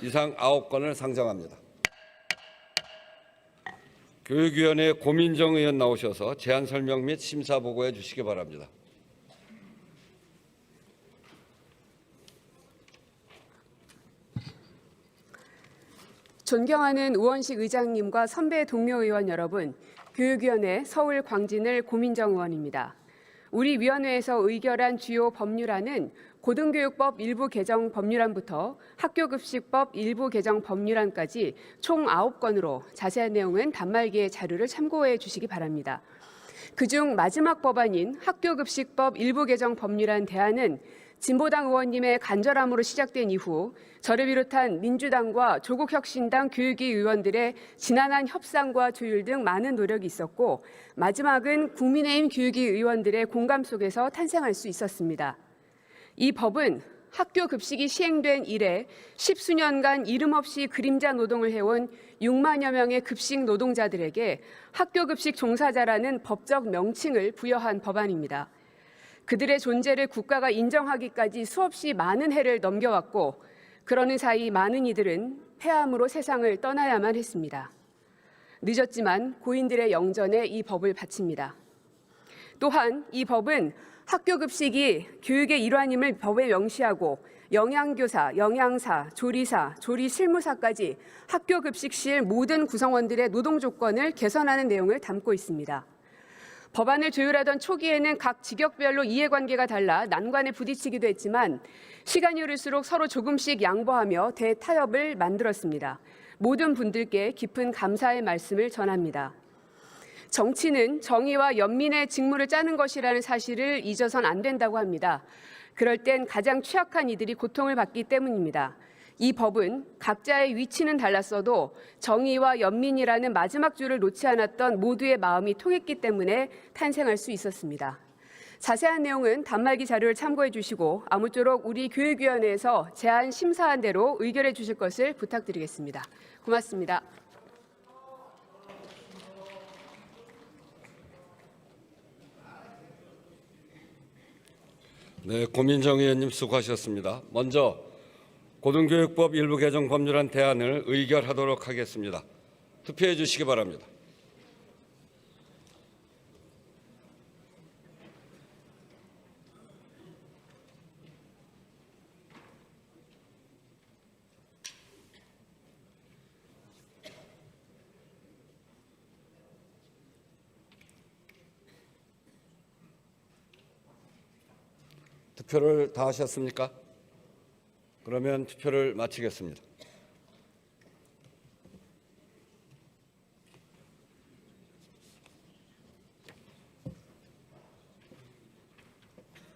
이상 9건을 상정합니다. 교육위원회 고민정 의원 나오셔서 제안 설명 및 심사 보고해 주시기 바랍니다. 존경하는 우원식 의장님과 선배 동료 의원 여러분, 교육위원회 서울 광진을 고민정 의원입니다. 우리 위원회에서 의결한 주요 법률안은 고등교육법 일부 개정 법률안부터 학교급식법 일부 개정 법률안까지 총 9건으로 자세한 내용은 단말기의 자료를 참고해 주시기 바랍니다. 그중 마지막 법안인 학교급식법 일부 개정 법률안 대안은 진보당 의원님의 간절함으로 시작된 이후 저를 비롯한 민주당과 조국혁신당 교육위 의원들의 지난한 협상과 조율 등 많은 노력이 있었고 마지막은 국민의힘 교육위 의원들의 공감 속에서 탄생할 수 있었습니다. 이 법은 학교 급식이 시행된 이래 10수년간 이름 없이 그림자 노동을 해온 6만여 명의 급식 노동자들에게 학교 급식 종사자라는 법적 명칭을 부여한 법안입니다. 그들의 존재를 국가가 인정하기까지 수없이 많은 해를 넘겨왔고 그러는 사이 많은 이들은 폐암으로 세상을 떠나야만 했습니다. 늦었지만 고인들의 영전에 이 법을 바칩니다. 또한 이 법은 학교 급식이 교육의 일환임을 법에 명시하고 영양교사, 영양사, 조리사, 조리실무사까지 학교 급식실 모든 구성원들의 노동 조건을 개선하는 내용을 담고 있습니다. 법안을 조율하던 초기에는 각 직역별로 이해관계가 달라 난관에 부딪히기도 했지만 시간이 흐를수록 서로 조금씩 양보하며 대타협을 만들었습니다. 모든 분들께 깊은 감사의 말씀을 전합니다. 정치는 정의와 연민의 직무를 짜는 것이라는 사실을 잊어선 안 된다고 합니다. 그럴 땐 가장 취약한 이들이 고통을 받기 때문입니다. 이 법은 각자의 위치는 달랐어도 정의와 연민이라는 마지막 줄을 놓지 않았던 모두의 마음이 통했기 때문에 탄생할 수 있었습니다. 자세한 내용은 단말기 자료를 참고해 주시고 아무쪼록 우리 교육위원회에서 제안 심사한 대로 의결해 주실 것을 부탁드리겠습니다. 고맙습니다. 네, 고민정 의원님 수고하셨습니다. 먼저 고등교육법 일부 개정 법률안 대안을 의결하도록 하겠습니다. 투표해 주시기 바랍니다. 투표를 다 하셨습니까? 그러면 투표를 마치겠습니다.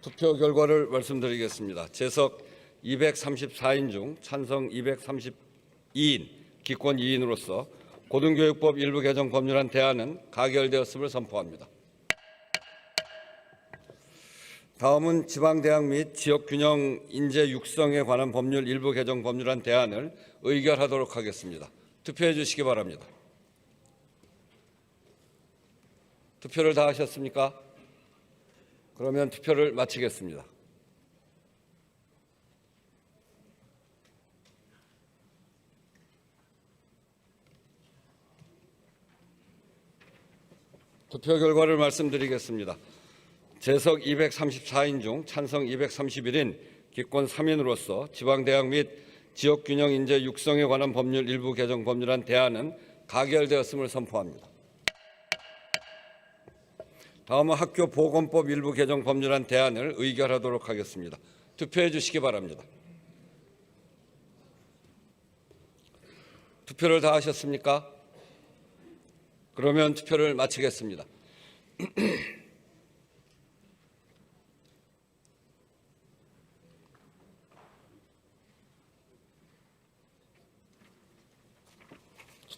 투표 결과를 말씀드리겠습니다. 재석 234인 중 찬성 232인, 기권 2인으로서 고등교육법 일부 개정 법률안 대안은 가결되었음을 선포합니다. 다음은 지방대학 및 지역균형 인재 육성에 관한 법률 일부 개정 법률안 대안을 의결하도록 하겠습니다. 투표해 주시기 바랍니다. 투표를 다 하셨습니까? 그러면 투표를 마치겠습니다. 투표 결과를 말씀드리겠습니다. 재석 234인 중 찬성 231인, 기권 3인으로서 지방대학 및 지역균형 인재 육성에 관한 법률 일부 개정 법률안 대안은 가결되었음을 선포합니다. 다음은 학교보건법 일부 개정 법률안 대안을 의결하도록 하겠습니다. 투표해 주시기 바랍니다. 투표를 다 하셨습니까? 그러면 투표를 마치겠습니다.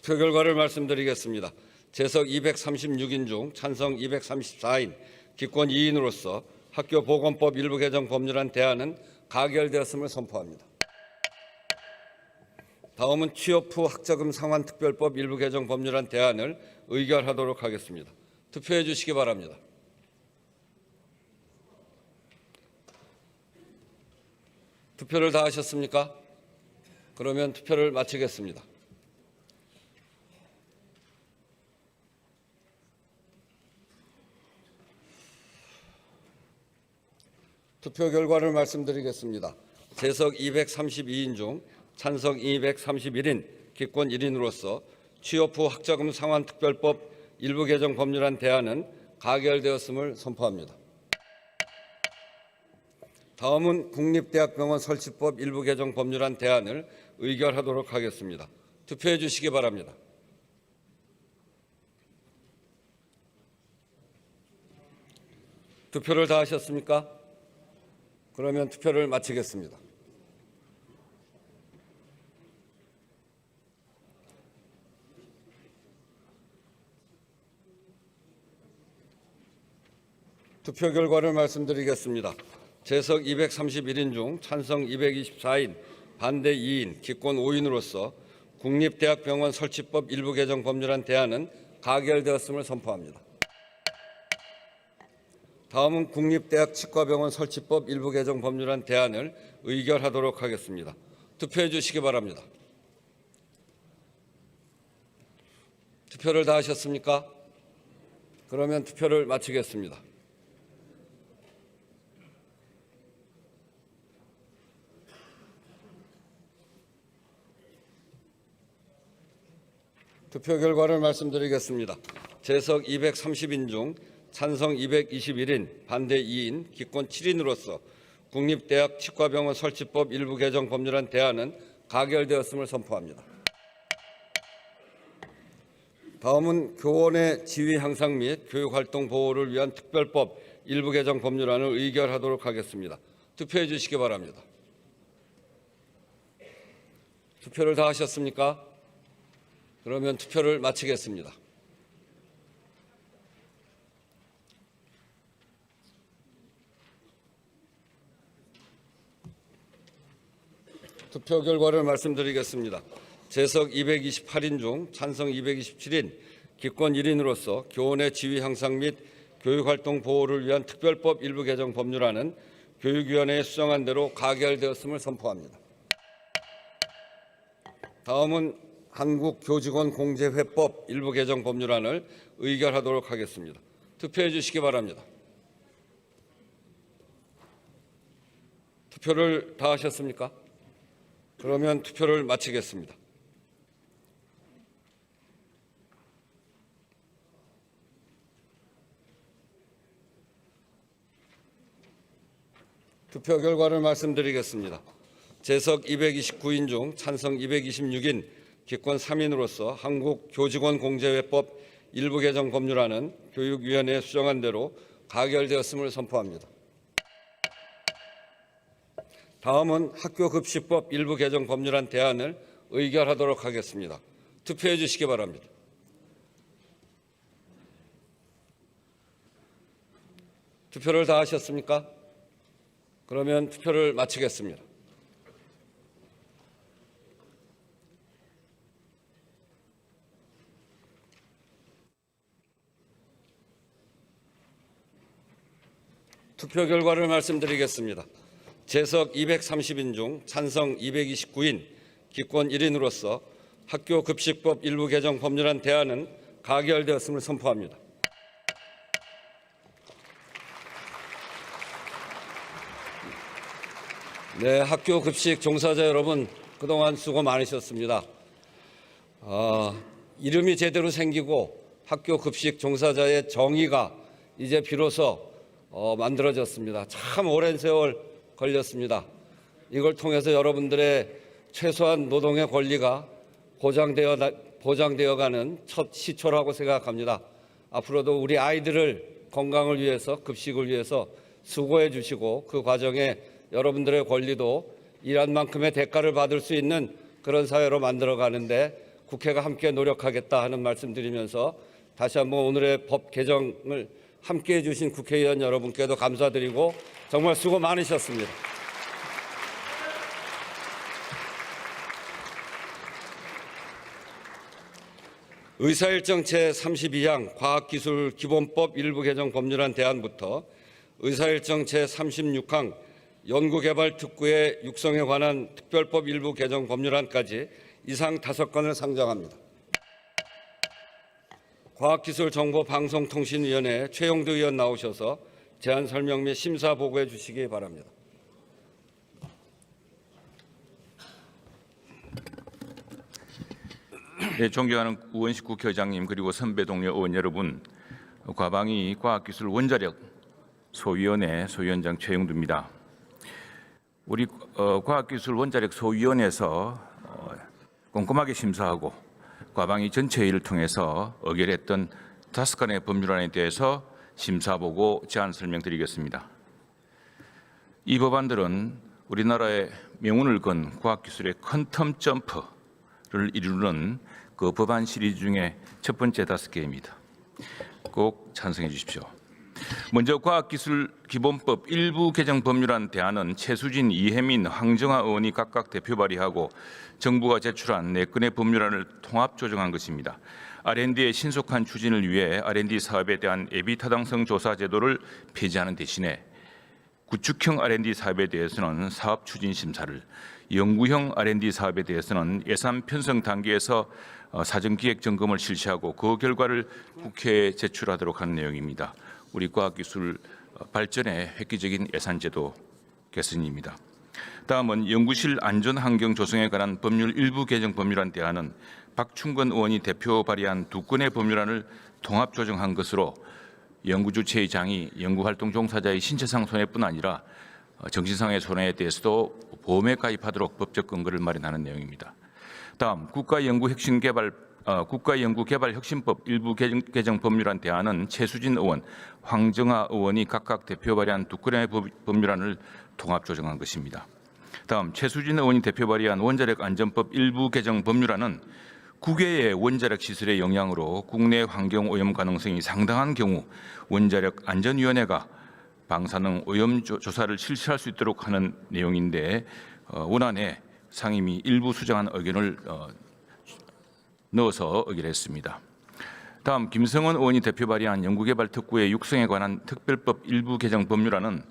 투표 결과를 말씀드리겠습니다. 재석 236인 중 찬성 234인, 기권 2인으로서 학교보건법 일부 개정 법률안 대안은 가결되었음을 선포합니다. 다음은 취업 후 학자금 상환특별법 일부 개정 법률안 대안을 의결하도록 하겠습니다. 투표해 주시기 바랍니다. 투표를 다 하셨습니까? 그러면 투표를 마치겠습니다. 투표 결과를 말씀드리겠습니다. 재석 232인 중 찬성 231인, 기권 1인으로서 취업 후 학자금 상환특별법 일부 개정 법률안 대안은 가결되었음을 선포합니다. 다음은 국립대학병원 설치법 일부 개정 법률안 대안을 의결하도록 하겠습니다. 투표해 주시기 바랍니다. 투표를 다 하셨습니까? 그러면 투표를 마치겠습니다. 투표 결과를 말씀드리겠습니다. 재석 231인 중 찬성 224인, 반대 2인, 기권 5인으로서 국립대학병원 설치법 일부 개정 법률안 대안은 가결되었음을 선포합니다. 다음은 국립대학 치과병원 설치법 일부 개정 법률안 대안을 의결하도록 하겠습니다. 투표해 주시기 바랍니다. 투표를 다 하셨습니까? 그러면 투표를 마치겠습니다. 투표 결과를 말씀드리겠습니다. 재석 230인 중 찬성 221인, 반대 2인, 기권 7인으로서 국립대학 치과병원 설치법 일부 개정 법률안 대안은 가결되었음을 선포합니다. 다음은 교원의 지위 향상 및 교육활동 보호를 위한 특별법 일부 개정 법률안을 의결하도록 하겠습니다. 투표해 주시기 바랍니다. 투표를 다 하셨습니까? 그러면 투표를 마치겠습니다. 투표 결과를 말씀드리겠습니다. 재석 228인 중 찬성 227인, 기권 1인으로서 교원의 지위 향상 및 교육활동 보호를 위한 특별법 일부 개정 법률안은 교육위원회에 수정한 대로 가결되었음을 선포합니다. 다음은 한국교직원공제회법 일부 개정 법률안을 의결하도록 하겠습니다. 투표해 주시기 바랍니다. 투표를 다 하셨습니까? 그러면 투표를 마치겠습니다. 투표 결과를 말씀드리겠습니다. 재석 229인 중 찬성 226인, 기권 3인으로서 한국교직원공제회법 일부 개정 법률안은 교육위원회에 수정한 대로 가결되었음을 선포합니다. 다음은 학교급식법 일부 개정 법률안 대안을 의결하도록 하겠습니다. 투표해 주시기 바랍니다. 투표를 다 하셨습니까? 그러면 투표를 마치겠습니다. 투표 결과를 말씀드리겠습니다. 재석 230인 중 찬성 229인, 기권 1인으로서 학교급식법 일부 개정 법률안 대안은 가결되었음을 선포합니다. 네, 학교급식 종사자 여러분, 그동안 수고 많으셨습니다. 이름이 제대로 생기고 학교급식 종사자의 정의가 이제 비로소 만들어졌습니다. 참 오랜 세월 걸렸습니다. 이걸 통해서 여러분들의 최소한 노동의 권리가 보장되어가는 첫 시초라고 생각합니다. 앞으로도 우리 아이들을 건강을 위해서, 급식을 위해서 수고해 주시고 그 과정에 여러분들의 권리도 일한 만큼의 대가를 받을 수 있는 그런 사회로 만들어가는데 국회가 함께 노력하겠다 하는 말씀드리면서 다시 한번 오늘의 법 개정을 함께해 주신 국회의원 여러분께도 감사드리고 정말 수고 많으셨습니다. 의사일정 제32항 과학기술기본법 일부 개정 법률안 대안부터 의사일정 제36항 연구개발특구의 육성에 관한 특별법 일부 개정 법률안까지 이상 5건을 상정합니다. 과학기술정보방송통신위원회 최용두 의원 나오셔서 제안 설명 및 심사 보고해 주시기 바랍니다. 네, 존경하는 우원식 국회의장님 그리고 선배 동료 의원 여러분, 과방위 과학기술 원자력 소위원회 소위원장 최용두입니다. 우리 과학기술 원자력 소위원회에서 꼼꼼하게 심사하고 과방위 전체 회의를 통해서 의결했던 5건의 법률안에 대해서 심사보고 제안 설명드리겠습니다. 이 법안들은 우리나라의 명운을 건 과학기술의 퀀텀 점프를 이루는 그 법안 시리즈 중에 첫 번째 5개입니다. 꼭 찬성해 주십시오. 먼저 과학기술기본법 일부 개정 법률안 대안은 최수진, 이혜민, 황정아 의원이 각각 대표 발의하고 정부가 제출한 4건의 법률안을 통합 조정한 것입니다. R&D의 신속한 추진을 위해 R&D 사업에 대한 예비 타당성 조사 제도를 폐지하는 대신에 구축형 R&D 사업에 대해서는 사업 추진 심사를, 연구형 R&D 사업에 대해서는 예산 편성 단계에서 사전 기획 점검을 실시하고 그 결과를 국회에 제출하도록 하는 내용입니다. 우리 과학기술 발전의 획기적인 예산제도 개선입니다. 다음은 연구실 안전환경 조성에 관한 법률 일부 개정 법률안 대안은 박충건 의원이 대표 발의한 2건의 법률안을 통합 조정한 것으로 연구 주체의 장이 연구활동 종사자의 신체상 손해뿐 아니라 정신상의 손해에 대해서도 보험에 가입하도록 법적 근거를 마련하는 내용입니다. 다음 국가연구개발혁신법 일부 개정 법률안 대안은 최수진 의원, 황정아 의원이 각각 대표 발의한 2건의 법률안을 통합 조정한 것입니다. 다음 최수진 의원이 대표 발의한 원자력 안전법 일부 개정 법률안은 국외의 원자력 시설의 영향으로 국내 환경 오염 가능성이 상당한 경우 원자력 안전위원회가 방사능 오염 조사를 실시할 수 있도록 하는 내용인데 원안에 상임위 일부 수정한 의견을 넣어서 의결했습니다. 다음 김성원 의원이 대표 발의한 연구개발 특구의 육성에 관한 특별법 일부 개정 법률안은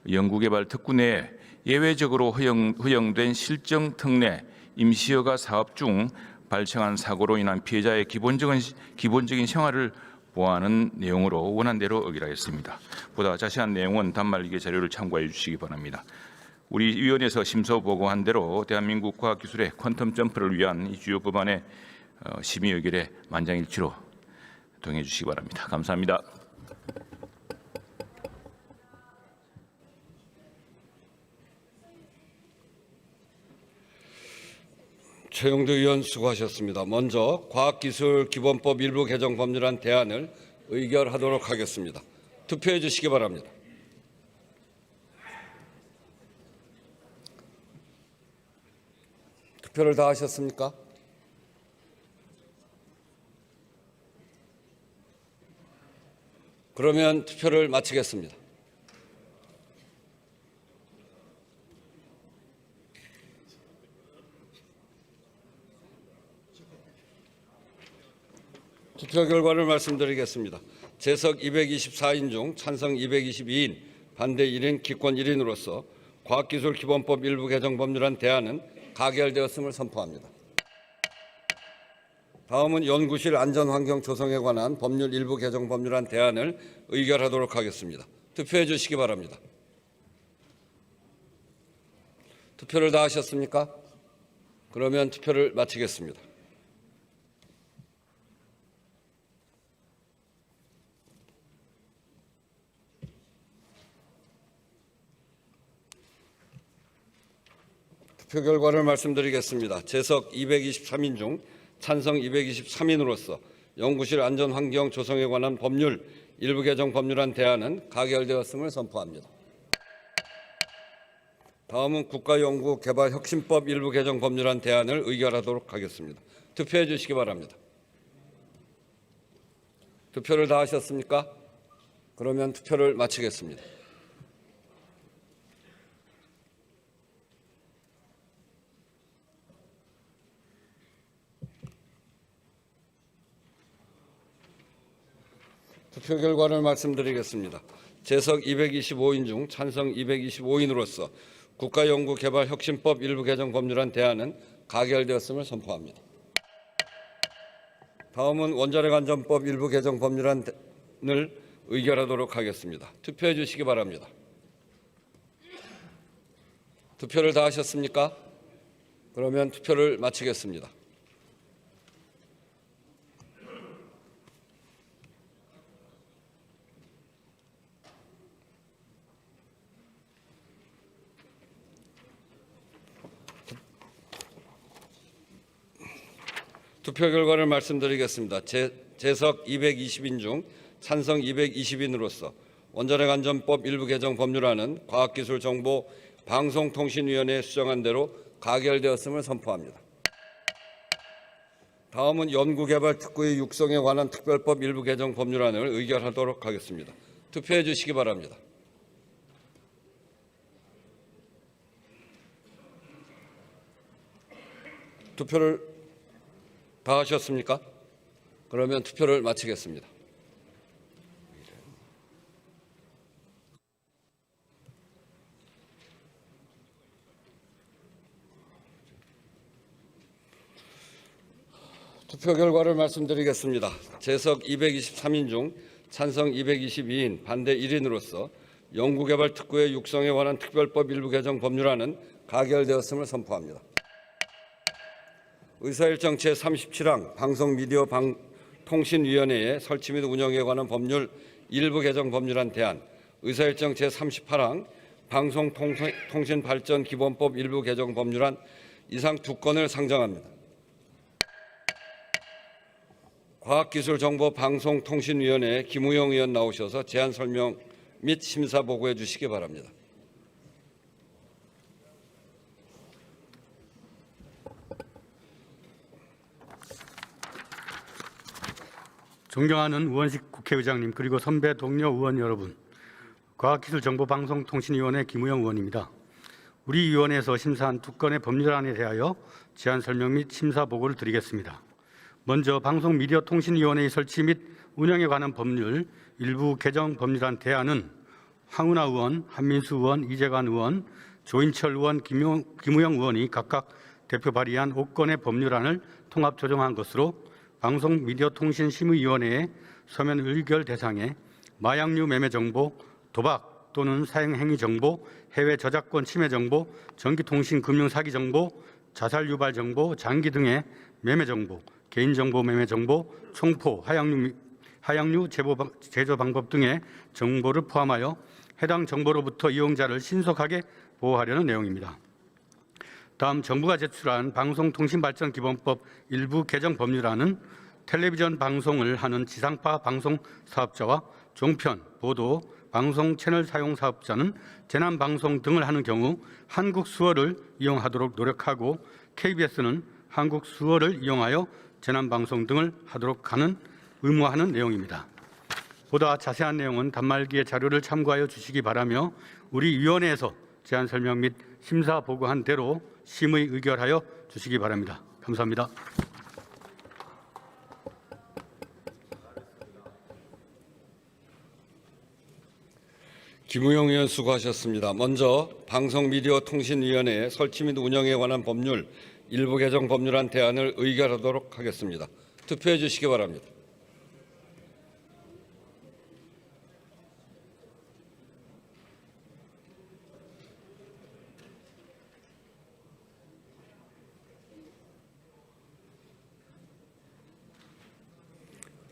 연구개발 특구 내에 예외적으로 허용된 실정 특례 임시허가 사업 중 발생한 사고로 인한 피해자의 기본적인 생활을 보호하는 내용으로 원안대로 의결하였습니다. 보다 자세한 내용은 단말기계 자료를 참고해 주시기 바랍니다. 우리 위원회에서 심사 보고한 대로 대한민국 과학기술의 퀀텀 점프를 위한 이 주요 법안의 심의 의결에 만장일치로 동의해 주시기 바랍니다. 감사합니다. 최용두 의원 수고하셨습니다. 먼저 과학기술기본법 일부 개정 법률안 대안을 의결하도록 하겠습니다. 투표해 주시기 바랍니다. 투표를 다 하셨습니까? 그러면 투표를 마치겠습니다. 투표 결과를 말씀드리겠습니다. 재석 224인 중 찬성 222인, 반대 1인, 기권 1인으로서 과학기술기본법 일부 개정 법률안 대안은 가결되었음을 선포합니다. 다음은 연구실 안전환경 조성에 관한 법률 일부 개정 법률안 대안을 의결하도록 하겠습니다. 투표해 주시기 바랍니다. 투표를 다 하셨습니까? 그러면 투표를 마치겠습니다. 투표 결과를 말씀드리겠습니다. 재석 223인 중 찬성 223인으로서 연구실 안전환경 조성에 관한 법률 일부 개정 법률안 대안은 가결되었음을 선포합니다. 다음은 국가연구개발혁신법 일부 개정 법률안 대안을 의결하도록 하겠습니다. 투표해 주시기 바랍니다. 투표를 다 하셨습니까? 그러면 투표를 마치겠습니다. 투표 결과를 말씀드리겠습니다. 재석 225인 중 찬성 225인으로서 국가연구개발혁신법 일부 개정 법률안 대안은 가결되었음을 선포합니다. 다음은 원자력 안전법 일부 개정 법률안을 의결하도록 하겠습니다. 투표해 주시기 바랍니다. 투표를 다 하셨습니까? 그러면 투표를 마치겠습니다. 투표 결과를 말씀드리겠습니다. 재석 220인 중 찬성 220인으로서 원자력 안전법 일부 개정 법률안은 과학기술정보방송통신위원회에 수정한 대로 가결되었음을 선포합니다. 다음은 연구개발특구의 육성에 관한 특별법 일부 개정 법률안을 의결하도록 하겠습니다. 투표해 주시기 바랍니다. 투표를 다 하셨습니까? 그러면 투표를 마치겠습니다. 투표 결과를 말씀드리겠습니다. 재석 223인 중 찬성 222인, 반대 1인으로서 연구개발특구의 육성에 관한 특별법 일부 개정 법률안은 가결되었음을 선포합니다. 의사일정 제37항 방송미디어통신위원회의 설치 및 운영에 관한 법률 일부 개정 법률안 대안, 의사일정 제38항 방송통신발전기본법 일부 개정 법률안 이상 두 건을 상정합니다. 과학기술정보방송통신위원회 김우영 의원 나오셔서 제안 설명 및 심사 보고해 주시기 바랍니다. 존경하는 우원식 국회의장님 그리고 선배 동료 의원 여러분, 과학기술정보방송통신위원회 김우영 의원입니다. 우리 위원회에서 심사한 두 건의 법률안에 대하여 제안 설명 및 심사 보고를 드리겠습니다. 먼저 방송미디어통신위원회의 설치 및 운영에 관한 법률 일부 개정 법률안 대안은 황운하 의원, 한민수 의원, 이재관 의원, 조인철 의원, 김우영 의원이 각각 대표 발의한 5건의 법률안을 통합 조정한 것으로 방송미디어통신심의위원회의 서면 의결 대상에 마약류 매매 정보, 도박 또는 사행 행위 정보, 해외 저작권 침해 정보, 전기통신 금융 사기 정보, 자살 유발 정보, 장기 등의 매매 정보, 개인정보 매매 정보, 총포, 하약류 제조 방법 등의 정보를 포함하여 해당 정보로부터 이용자를 신속하게 보호하려는 내용입니다. 다음 정부가 제출한 방송통신발전기본법 일부 개정 법률안은 텔레비전 방송을 하는 지상파 방송 사업자와 종편, 보도, 방송 채널 사용 사업자는 재난 방송 등을 하는 경우 한국 수어를 이용하도록 노력하고 KBS는 한국 수어를 이용하여 재난 방송 등을 하도록 하는 의무화하는 내용입니다. 보다 자세한 내용은 단말기의 자료를 참고하여 주시기 바라며 우리 위원회에서 제안 설명 및 심사 보고한 대로 심의 의결하여 주시기 바랍니다. 감사합니다. 김우영 의원 수고하셨습니다. 먼저 방송미디어통신위원회 설치 및 운영에 관한 법률 일부 개정 법률안 대안을 의결하도록 하겠습니다. 투표해 주시기 바랍니다.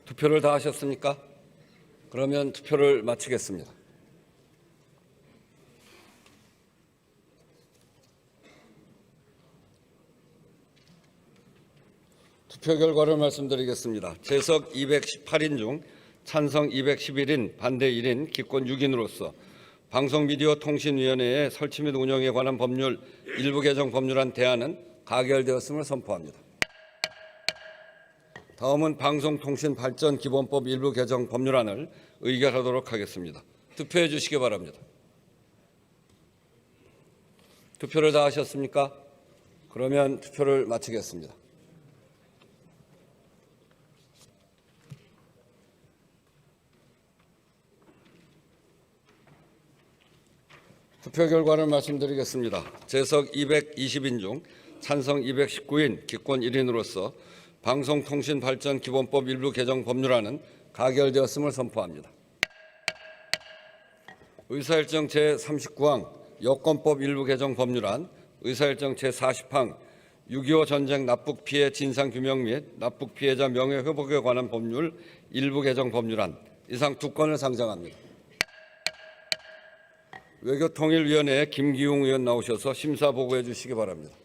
투표를 다 하셨습니까? 그러면 투표를 마치겠습니다. 투표 결과를 말씀드리겠습니다. 재석 218인 중 찬성 211인, 반대 1인, 기권 6인으로서 방송미디어통신위원회의 설치 및 운영에 관한 법률 일부 개정 법률안 대안은 가결되었음을 선포합니다. 다음은 방송통신발전기본법 일부 개정 법률안을 의결하도록 하겠습니다. 투표해 주시기 바랍니다. 투표를 다 하셨습니까? 그러면 투표를 마치겠습니다. 투표 결과를 말씀드리겠습니다. 재석 220인 중 찬성 219인 기권 1인으로서 방송통신발전기본법 일부 개정 법률안은 가결되었음을 선포합니다. 의사일정 제39항 여권법 일부 개정 법률안, 의사일정 제40항 6.25 전쟁 납북 피해 진상 규명 및 납북 피해자 명예 회복에 관한 법률 일부 개정 법률안 이상 두 건을 상정합니다. 외교통일위원회에 김기웅 의원 나오셔서 심사 보고해 주시기 바랍니다.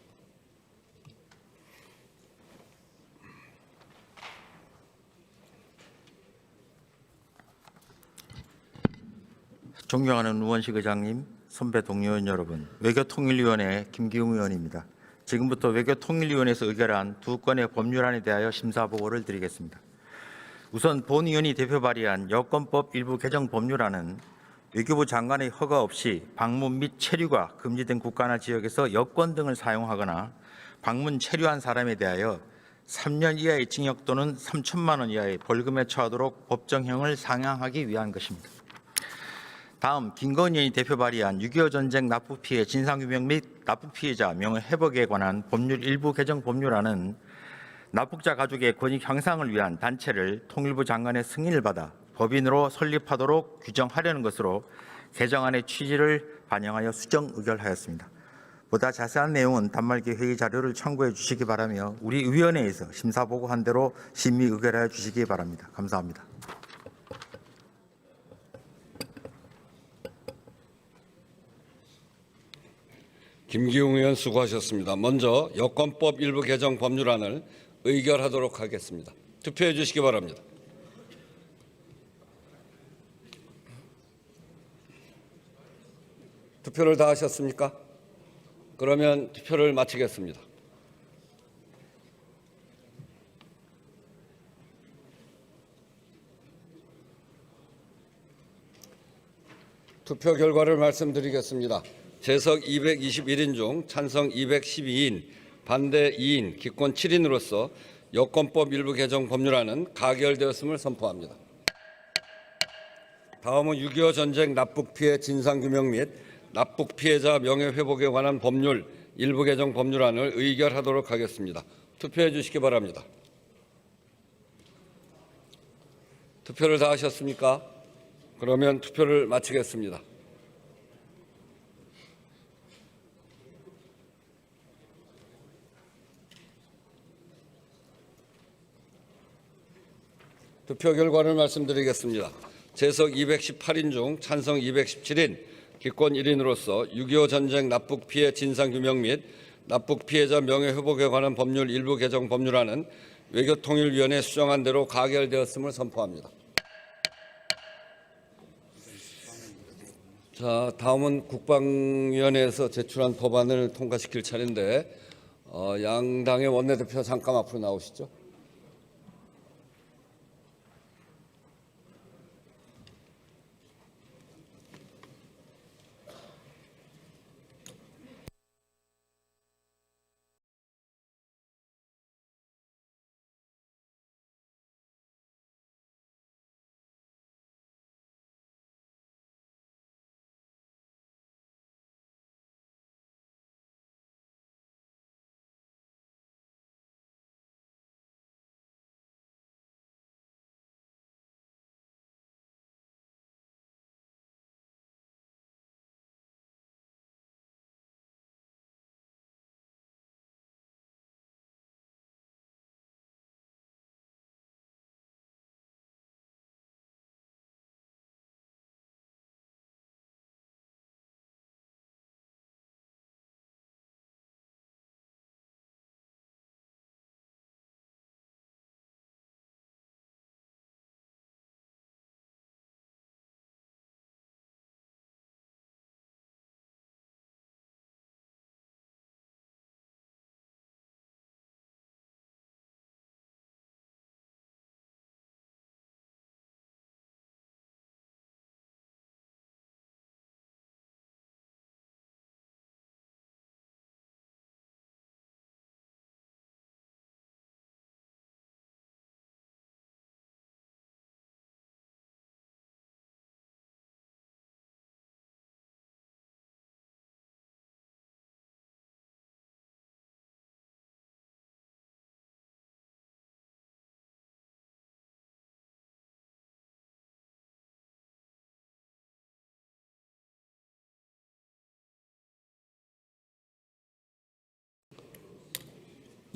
존경하는 우원식 의장님, 선배 동료 의원 여러분, 외교통일위원회 김기웅 의원입니다. 지금부터 외교통일위원회에서 의결한 두 건의 법률안에 대하여 심사 보고를 드리겠습니다. 우선 본 의원이 대표 발의한 여권법 일부 개정 법률안은 외교부 장관의 허가 없이 방문 및 체류가 금지된 국가나 지역에서 여권 등을 사용하거나 방문 체류한 사람에 대하여 3년 이하의 징역 또는 3천만 원 이하의 벌금에 처하도록 법정형을 상향하기 위한 것입니다. 다음 김건희 의원이 대표 발의한 6.25 전쟁 납북 피해 진상규명 및 납북 피해자 명예 회복에 관한 법률 일부 개정 법률안은 납북자 가족의 권익 향상을 위한 단체를 통일부 장관의 승인을 받아 법인으로 설립하도록 규정하려는 것으로 개정안의 취지를 반영하여 수정 의결하였습니다. 보다 자세한 내용은 단말기 회의 자료를 참고해 주시기 바라며 우리 위원회에서 심사 보고한 대로 심의 의결하여 주시기 바랍니다. 감사합니다. 김기웅 의원 수고하셨습니다. 먼저 여권법 일부 개정 법률안을 의결하도록 하겠습니다. 투표해 주시기 바랍니다. 투표를 다 하셨습니까? 그러면 투표를 마치겠습니다. 투표 결과를 말씀드리겠습니다. 재석 221인 중 찬성 212인, 반대 2인, 기권 7인으로서 여권법 일부 개정 법률안은 가결되었음을 선포합니다. 다음은 6.25 전쟁 납북 피해 진상규명 및 납북 피해자 명예회복에 관한 법률 일부 개정 법률안을 의결하도록 하겠습니다. 투표해 주시기 바랍니다. 투표를 다 하셨습니까? 그러면 투표를 마치겠습니다. 투표 결과를 말씀드리겠습니다. 재석 218인 중 찬성 217인, 기권 1인으로서 6.25 전쟁 납북 피해 진상규명 및 납북 피해자 명예회복에 관한 법률 일부 개정 법률안은 외교통일위원회 수정안 대로 가결되었음을 선포합니다. 자, 다음은 국방위원회에서 제출한 법안을 통과시킬 차례인데 양당의 원내대표 잠깐 앞으로 나오시죠.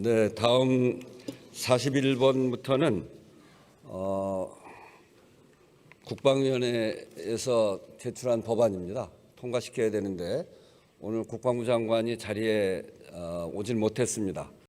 네, 다음 41번부터는 국방위원회에서 제출한 법안입니다. 통과시켜야 되는데 오늘 국방부 장관이 자리에 오질 못했습니다.